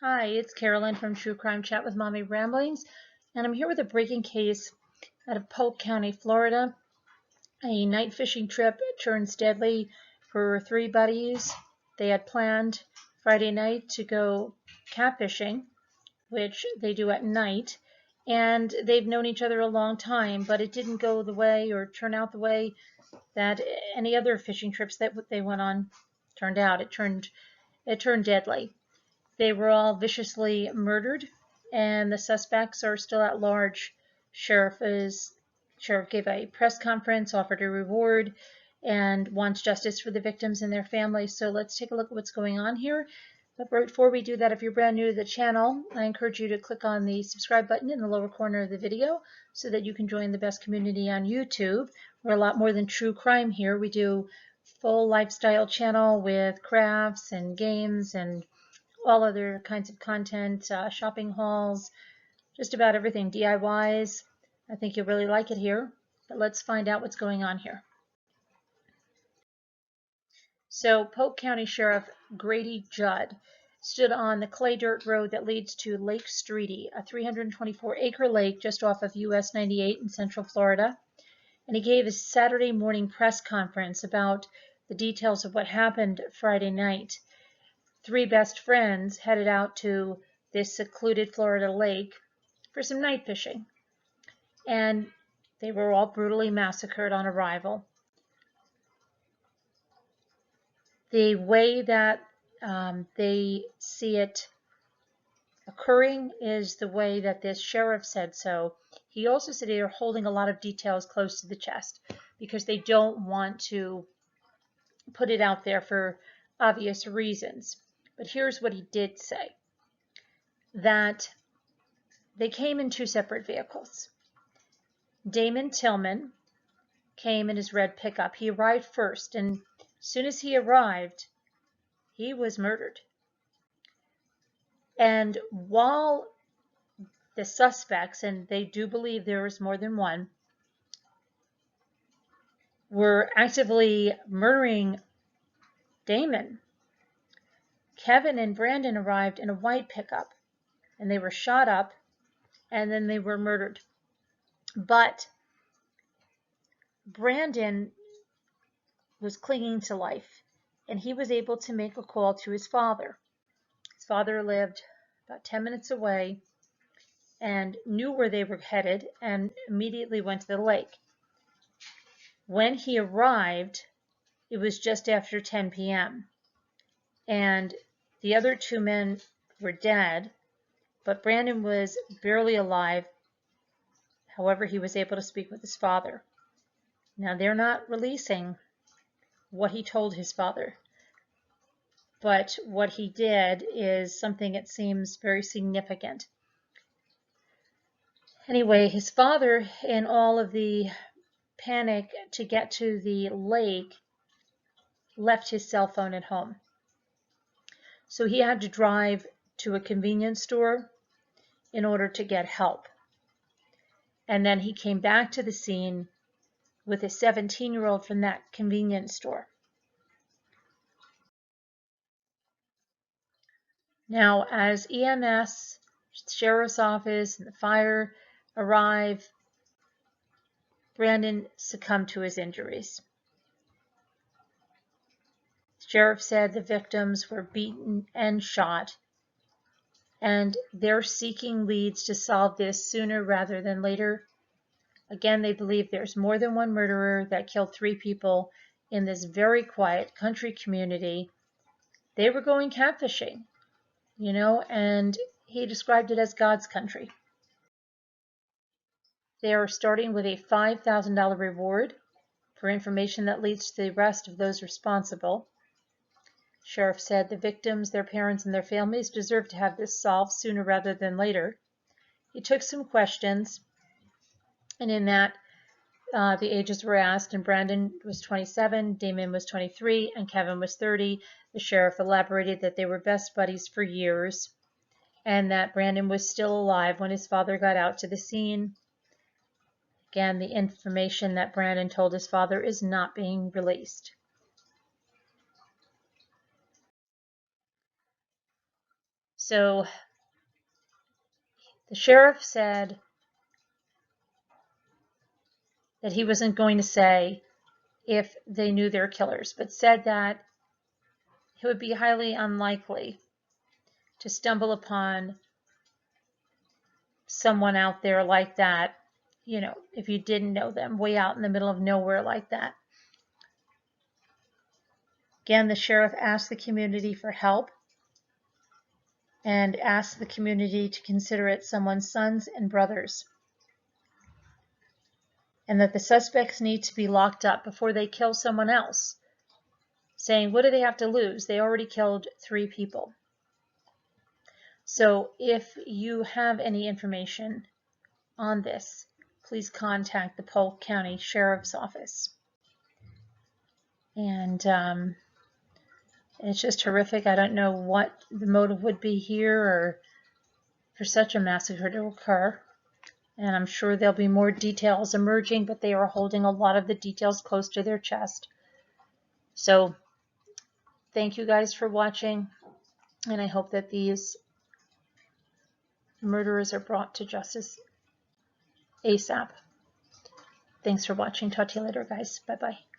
Hi, it's Carolyn from True Crime Chat with Mommy Ramblings, and I'm here with a breaking case out of Polk County, Florida. A night fishing trip turns deadly for three buddies. They had planned Friday night to go catfishing, which they do at night, and they've known each other a long time, but it didn't go the way or turn out the way that any other fishing trips that they went on turned out. It turned deadly. They were all viciously murdered, and the suspects are still at large. Sheriff gave a press conference, offered a reward, and wants justice for the victims and their families. So let's take a look at what's going on here. But before we do that, if you're brand new to the channel, I encourage you to click on the subscribe button in the lower corner of the video so that you can join the best community on YouTube. We're a lot more than true crime here. We do full lifestyle channel with crafts and games and all other kinds of content, shopping hauls, just about everything, DIYs. I think you'll really like it here, but let's find out what's going on here. So Polk County Sheriff Grady Judd stood on the clay dirt road that leads to Lake Streety, a 324-acre lake just off of US 98 in Central Florida, and he gave his Saturday morning press conference about the details of what happened Friday night. Three best friends headed out to this secluded Florida lake for some night fishing, and they were all brutally massacred on arrival. The way that they see it occurring is the way that this sheriff said so. He also said they are holding a lot of details close to the chest because they don't want to put it out there for obvious reasons. But here's what he did say, that they came in two separate vehicles. Damon Tillman came in his red pickup. He arrived first, and as soon as he arrived, he was murdered. And while the suspects, and they do believe there was more than one, were actively murdering Damon, Kevin and Brandon arrived in a white pickup, and they were shot up, and then they were murdered. But Brandon was clinging to life, and he was able to make a call to his father. His father lived about 10 minutes away and knew where they were headed and immediately went to the lake. When he arrived, it was just after 10 p.m. and the other two men were dead, but Brandon was barely alive. However, he was able to speak with his father. Now, they're not releasing what he told his father, but what he did is something that seems very significant. Anyway, his father, in all of the panic to get to the lake, left his cell phone at home. So he had to drive to a convenience store in order to get help. And then he came back to the scene with a 17-year-old from that convenience store. Now, as EMS, sheriff's office, and the fire arrive, Brandon succumbed to his injuries. The sheriff said the victims were beaten and shot, and they're seeking leads to solve this sooner rather than later. Again, they believe there's more than one murderer that killed three people in this very quiet country community. They were going catfishing, and he described it as God's country. They are starting with a $5,000 reward for information that leads to the arrest of those responsible. Sheriff said the victims, their parents, and their families deserve to have this solved sooner rather than later. He took some questions, and in that, the ages were asked, and Brandon was 27, Damon was 23, and Kevin was 30. The sheriff elaborated that they were best buddies for years, and that Brandon was still alive when his father got out to the scene. Again, the information that Brandon told his father is not being released. So the sheriff said that he wasn't going to say if they knew their killers, but said that it would be highly unlikely to stumble upon someone out there like that, you know, if you didn't know them, way out in the middle of nowhere like that. Again, the sheriff asked the community for help and asked the community to consider it someone's sons and brothers, and that the suspects need to be locked up before they kill someone else, saying, what do they have to lose? They already killed 3 people. So if you have any information on this, please contact the Polk County Sheriff's Office. And it's just horrific. I don't know what the motive would be here or for such a massacre to occur. And I'm sure there'll be more details emerging, but they are holding a lot of the details close to their chest. So thank you guys for watching, and I hope that these murderers are brought to justice ASAP. Thanks for watching. Talk to you later, guys. Bye-bye.